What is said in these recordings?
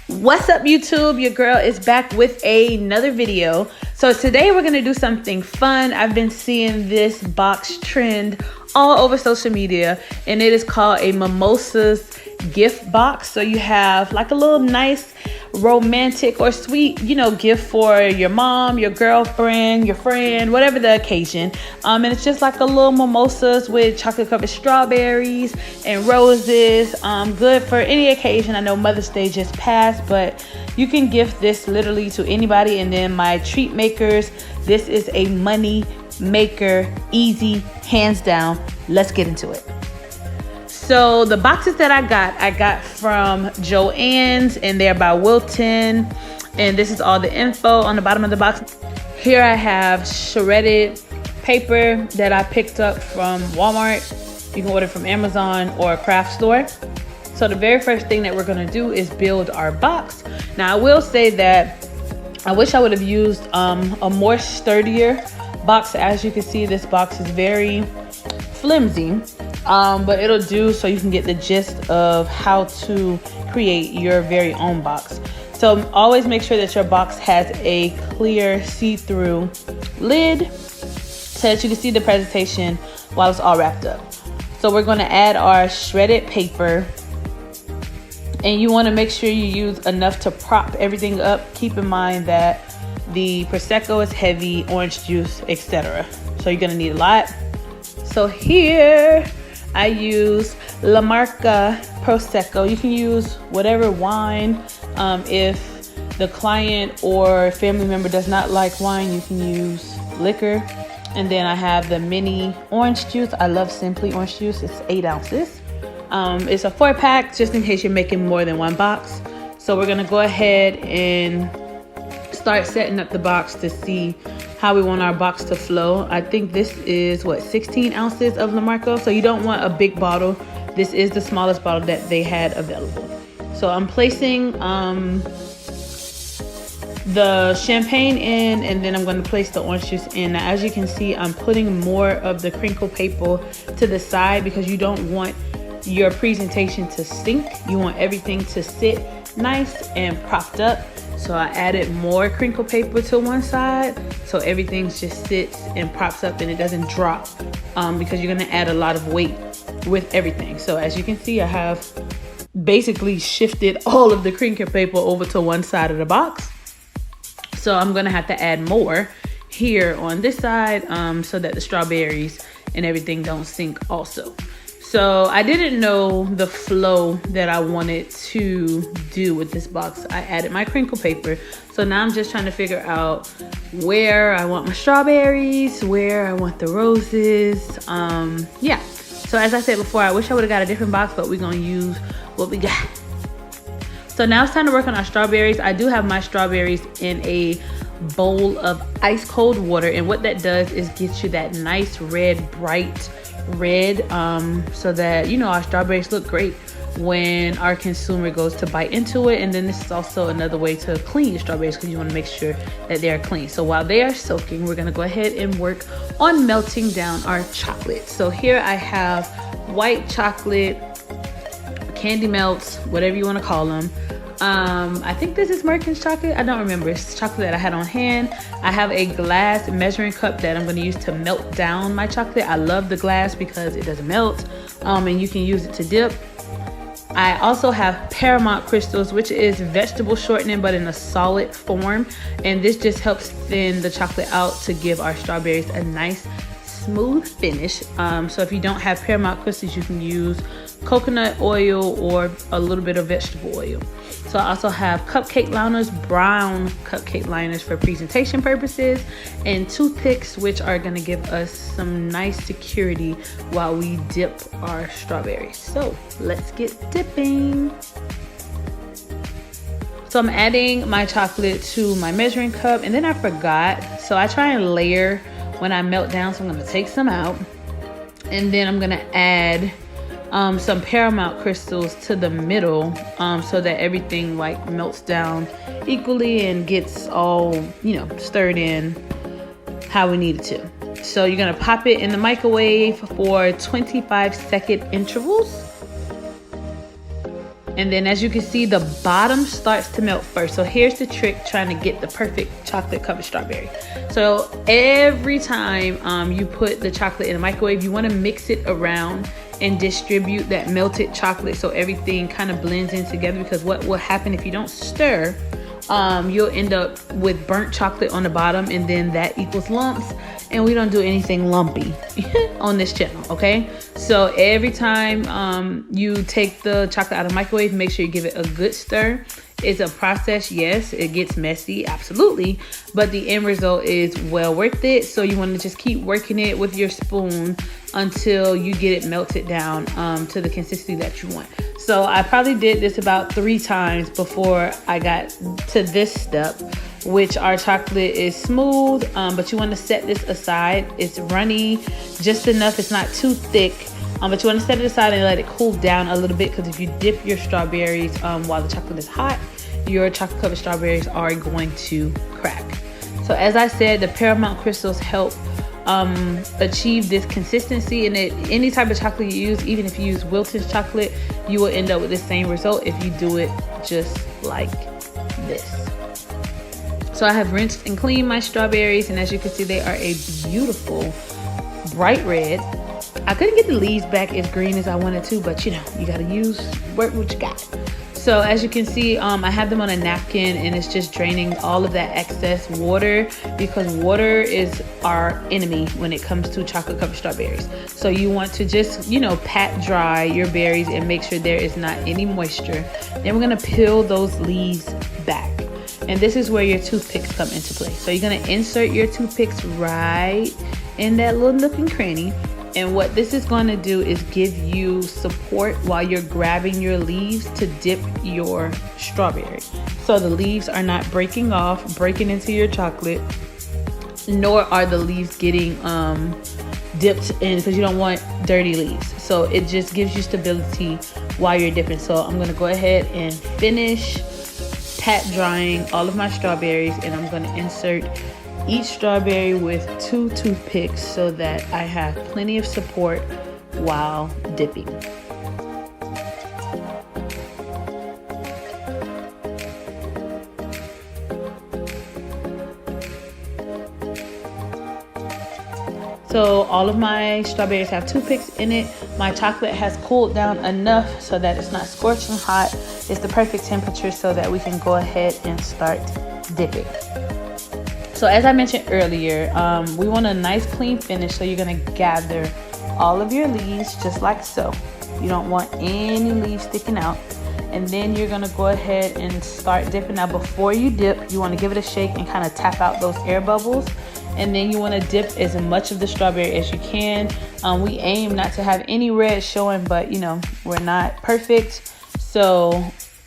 What's up, YouTube? Your girl is back with another video. So today we're gonna do something fun. I've been seeing this box trend all over social media, and it is called a Mimosa's gift box. So you have like a little nice romantic or sweet, gift for your mom, your girlfriend, your friend, whatever the occasion. And it's just like a little mimosas with chocolate covered strawberries and roses. Good for any occasion. I know Mother's Day just passed, but you can gift this literally to anybody. And then my treat makers, this is a money maker, easy, hands down. Let's get into it. So the boxes that I got from Joann's, and they're by Wilton. And this is all the info on the bottom of the box. Here I have shredded paper that I picked up from Walmart. You can order from Amazon or a craft store. So the very first thing that we're gonna do is build our box. Now I will say that I wish I would have used a more sturdier box. As you can see, this box is very flimsy. But it'll do so you can get the gist of how to create your very own box. So always make sure that your box has a clear see-through lid so that you can see the presentation while it's all wrapped up. So we're going to add our shredded paper, and you want to make sure you use enough to prop everything up. Keep in mind that the Prosecco is heavy, orange juice, etc. So you're going to need a lot. So here I use La Marca Prosecco. You can use whatever wine. If the client or family member does not like wine, you can use liquor. And then I have the mini orange juice. I love Simply orange juice. It's 8 ounces. It's a 4-pack just in case you're making more than one box. So we're gonna go ahead and start setting up the box to see how we want our box to flow. I think this is 16 ounces of La Marca. So you don't want a big bottle. This is the smallest bottle that they had available. So I'm placing the champagne in, and then I'm going to place the orange juice in. Now, as you can see, I'm putting more of the crinkle paper to the side because you don't want your presentation to sink. You want everything to sit nice and propped up. So I added more crinkle paper to one side so everything just sits and props up and it doesn't drop, because you're gonna add a lot of weight with everything. So as you can see, I have basically shifted all of the crinkle paper over to one side of the box. So I'm gonna have to add more here on this side so that the strawberries and everything don't sink also. So I didn't know the flow that I wanted to do with this box. I added my crinkle paper. So now I'm just trying to figure out where I want my strawberries, where I want the roses. Yeah. So as I said before, I wish I would have got a different box, but we're gonna use what we got. So now it's time to work on our strawberries. I do have my strawberries in a bowl of ice cold water. And what that does is get you that nice red, bright red, so that our strawberries look great when our consumer goes to bite into it. And then this is also another way to clean your strawberries because you want to make sure that they are clean. So while they are soaking, we're going to go ahead and work on melting down our chocolate. So here I have white chocolate, candy melts, whatever you want to call them. I think this is Merkin's chocolate. I don't remember. It's chocolate that I had on hand. I have a glass measuring cup that I'm going to use to melt down my chocolate. I love the glass because it doesn't melt, and you can use it to dip. I also have Paramount Crystals, which is vegetable shortening but in a solid form, and this just helps thin the chocolate out to give our strawberries a nice smooth finish. So if you don't have Paramount Crystals, you can use coconut oil or a little bit of vegetable oil. So I also have cupcake liners, brown cupcake liners for presentation purposes, and toothpicks, which are going to give us some nice security while we dip our strawberries. So let's get dipping. So I'm adding my chocolate to my measuring cup, and then I forgot. So I try and layer when I melt down. So I'm going to take some out, and then I'm going to add some Paramount Crystals to the middle, so that everything like melts down equally and gets all stirred in how we need it to. So you're gonna pop it in the microwave for 25-second intervals. And then as you can see, the bottom starts to melt first. So here's the trick, trying to get the perfect chocolate covered strawberry. So every time you put the chocolate in the microwave, you want to mix it around and distribute that melted chocolate so everything kind of blends in together, because what will happen if you don't stir, you'll end up with burnt chocolate on the bottom, and then that equals lumps, and we don't do anything lumpy on this channel, okay? So every time you take the chocolate out of the microwave, make sure you give it a good stir. It's a process, yes, it gets messy, absolutely, but the end result is well worth it. So you want to just keep working it with your spoon until you get it melted down to the consistency that you want. So I probably did this about 3 times before I got to this step, which our chocolate is smooth, but you want to set this aside. It's runny just enough, it's not too thick, but you want to set it aside and let it cool down a little bit, because if you dip your strawberries while the chocolate is hot, your chocolate covered strawberries are going to crack. So as I said, the Paramount Crystals help achieve this consistency, and any type of chocolate you use, even if you use Wilton's chocolate, you will end up with the same result if you do it just like this. So I have rinsed and cleaned my strawberries, and as you can see, they are a beautiful bright red. I couldn't get the leaves back as green as I wanted to, but you know, you gotta work what you got. So as you can see, I have them on a napkin, and it's just draining all of that excess water, because water is our enemy when it comes to chocolate covered strawberries. So you want to just, you know, pat dry your berries and make sure there is not any moisture. Then we're gonna peel those leaves back. And this is where your toothpicks come into play. So you're gonna insert your toothpicks right in that little nook and cranny. And what this is going to do is give you support while you're grabbing your leaves to dip your strawberry. So the leaves are not breaking off, breaking into your chocolate, nor are the leaves getting dipped in, because you don't want dirty leaves. So it just gives you stability while you're dipping. So I'm going to go ahead and finish pat drying all of my strawberries, and I'm going to insert each strawberry with 2 toothpicks so that I have plenty of support while dipping. So all of my strawberries have toothpicks in it. My chocolate has cooled down enough so that it's not scorching hot. It's the perfect temperature so that we can go ahead and start dipping. So as I mentioned earlier, we want a nice clean finish, so you're gonna gather all of your leaves just like so. You don't want any leaves sticking out. And then you're gonna go ahead and start dipping. Now before you dip, you wanna give it a shake and kind of tap out those air bubbles. And then you wanna dip as much of the strawberry as you can. We aim not to have any red showing, but you know, we're not perfect. So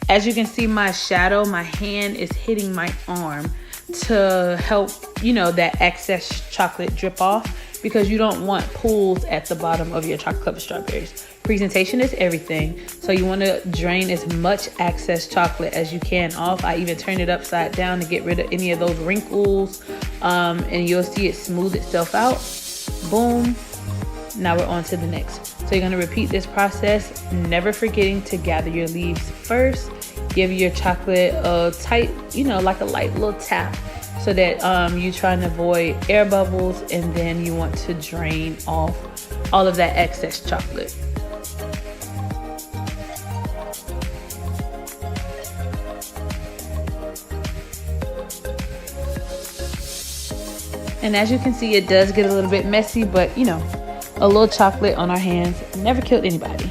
as you can see, my shadow, my hand is hitting my arm to help, you know, that excess chocolate drip off, because you don't want pools at the bottom of your chocolate covered strawberries. Presentation is everything, so you want to drain as much excess chocolate as you can off. I even turn it upside down to get rid of any of those wrinkles, and you'll see it smooth itself out. Boom. Now we're on to the next. So you're going to repeat this process, never forgetting to gather your leaves first. Give your chocolate a tight, you know, like a light little tap, so that you try and avoid air bubbles, and then you want to drain off all of that excess chocolate. And as you can see, it does get a little bit messy, but you know, a little chocolate on our hands never killed anybody.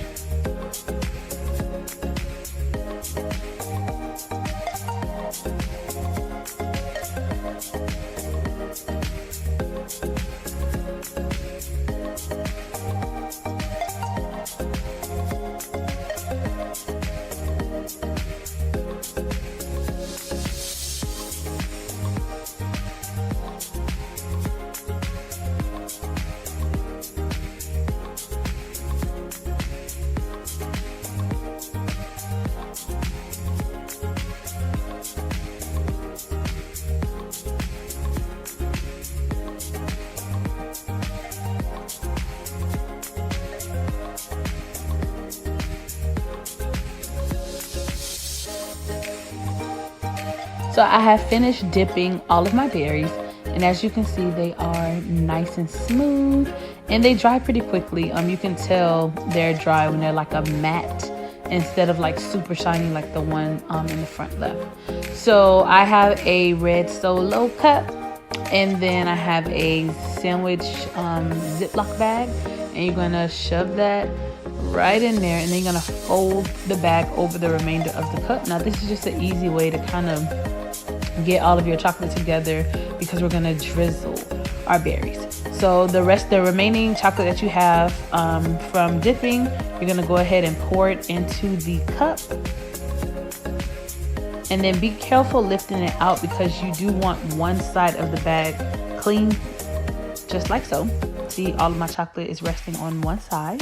So I have finished dipping all of my berries, and as you can see, they are nice and smooth, and they dry pretty quickly. You can tell they're dry when they're like a matte instead of like super shiny like the one in the front left. So I have a red Solo cup, and then I have a sandwich ziplock bag, and you're gonna shove that right in there, and then you're gonna fold the bag over the remainder of the cup. Now this is just an easy way to kind of get all of your chocolate together, because we're gonna drizzle our berries. So the remaining chocolate that you have from dipping, you're gonna go ahead and pour it into the cup, and then be careful lifting it out, because you do want one side of the bag clean, just like so. See, all of my chocolate is resting on one side.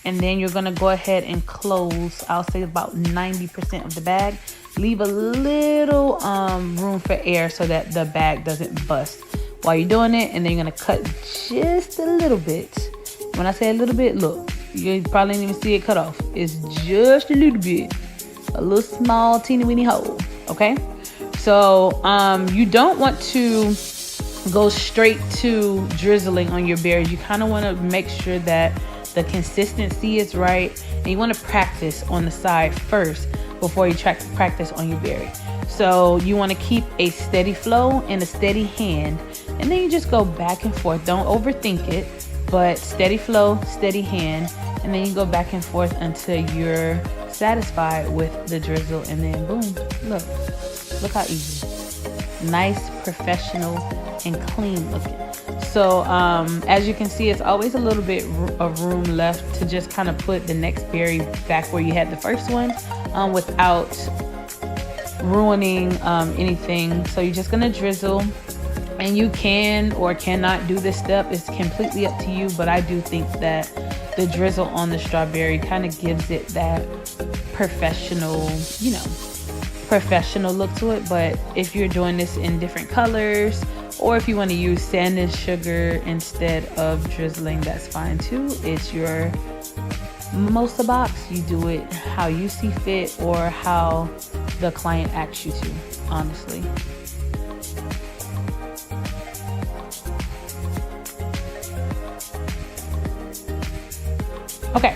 And then you're gonna go ahead and close, I'll say about 90% of the bag. Leave a little room for air so that the bag doesn't bust while you're doing it. And then you're gonna cut just a little bit. When I say a little bit, look, you probably didn't even see it cut off. It's just a little bit, a little small teeny weeny hole, okay? So you don't want to go straight to drizzling on your berries. You kind of want to make sure that the consistency is right, and you want to practice on the side first before you practice on your berry. So you want to keep a steady flow and a steady hand, and then you just go back and forth. Don't overthink it, but steady flow, steady hand, and then you go back and forth until you're satisfied with the drizzle, and then boom, look how easy. Nice, professional, and clean looking. So as you can see, it's always a little bit of room left to just kind of put the next berry back where you had the first one without ruining anything. So you're just gonna drizzle, and you can or cannot do this step. It's completely up to you, but I do think that the drizzle on the strawberry kind of gives it that professional, professional look to it. But if you're doing this in different colors, or if you want to use sand and sugar instead of drizzling, that's fine too. It's your Mimosa box. You do it how you see fit, or how the client asks you to, honestly. Okay,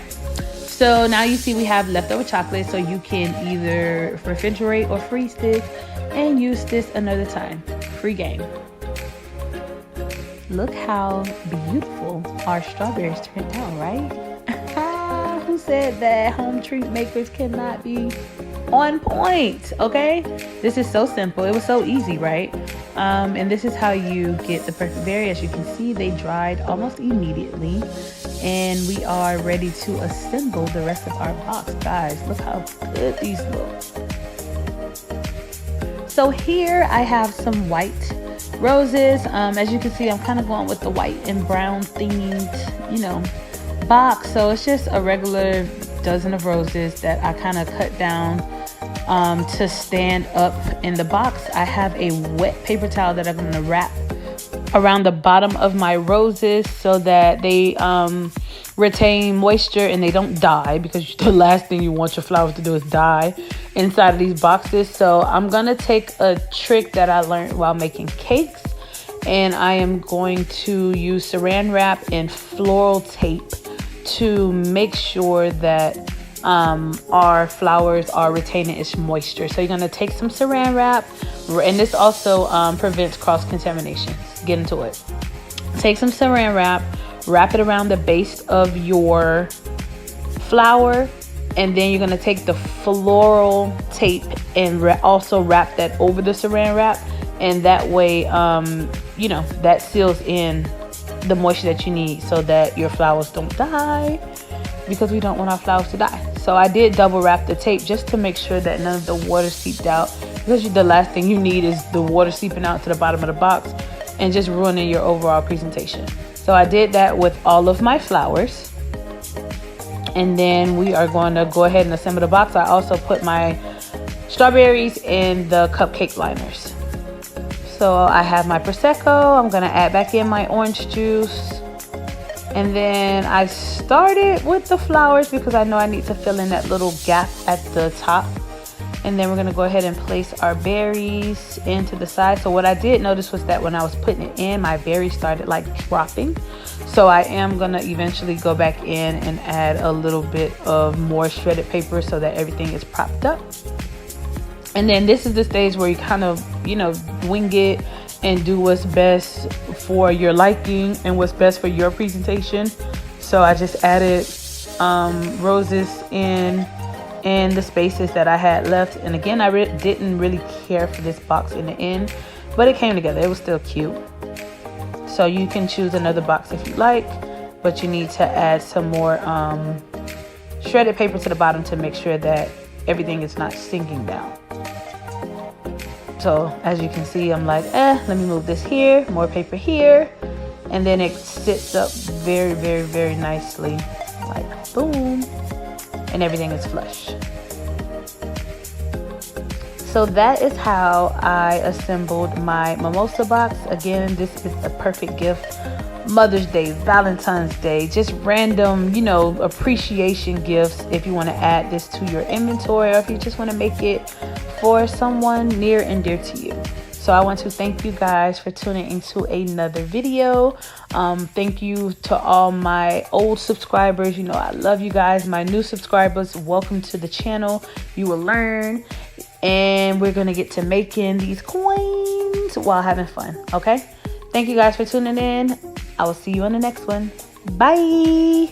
so now you see we have leftover chocolate, so you can either refrigerate or freeze this and use this another time. Free game. Look how beautiful our strawberries turned out, right? Who said that home treat makers cannot be on point? Okay, this is so simple. It was so easy, right? And this is how you get the perfect berry. As you can see, they dried almost immediately, and we are ready to assemble the rest of our box. Guys, look how good these look. So here I have some white roses. As you can see, I'm kind of going with the white and brown themed, box. So it's just a regular dozen of roses that I kind of cut down to stand up in the box. I have a wet paper towel that I'm going to wrap around the bottom of my roses so that they retain moisture and they don't die, because the last thing you want your flowers to do is die inside of these boxes. So I'm gonna take a trick that I learned while making cakes, and I am going to use Saran Wrap and floral tape to make sure that our flowers are retaining its moisture. So you're gonna take some Saran Wrap, and this also prevents cross-contamination. Let's get into it. Take some Saran Wrap, wrap it around the base of your flower, and then you're gonna take the floral tape and also wrap that over the Saran Wrap, and that way that seals in the moisture that you need so that your flowers don't die, because we don't want our flowers to die. So I did double wrap the tape just to make sure that none of the water seeped out, because the last thing you need is the water seeping out to the bottom of the box and just ruining your overall presentation. So I did that with all of my flowers, and then we are going to go ahead and assemble the box. I also put my strawberries in the cupcake liners. So I have my Prosecco. I'm going to add back in my orange juice, and then I started with the flowers because I know I need to fill in that little gap at the top. And then we're going to go ahead and place our berries into the side. So what I did notice was that when I was putting it in, my berries started like dropping. So I am going to eventually go back in and add a little bit of more shredded paper so that everything is propped up. And then this is the stage where you kind of, you know, wing it and do what's best for your liking and what's best for your presentation. So I just added roses in the spaces that I had left. And again, I didn't really care for this box in the end, but it came together. It was still cute. So you can choose another box if you like, but you need to add some more shredded paper to the bottom to make sure that everything is not sinking down. So as you can see, I'm like, let me move this here, more paper here, and then it sits up very, very, very nicely, like boom, and everything is flush. So that is how I assembled my mimosa box. Again, this is a perfect gift. Mother's Day, Valentine's Day, just random, you know, appreciation gifts if you want to add this to your inventory, or if you just want to make it for someone near and dear to you. So I want to thank you guys for tuning into another video. Thank you to all my old subscribers. You know, I love you guys. My new subscribers, welcome to the channel. You will learn, and we're gonna get to making these coins while having fun. Okay, thank you guys for tuning in. I will see you on the next one. Bye.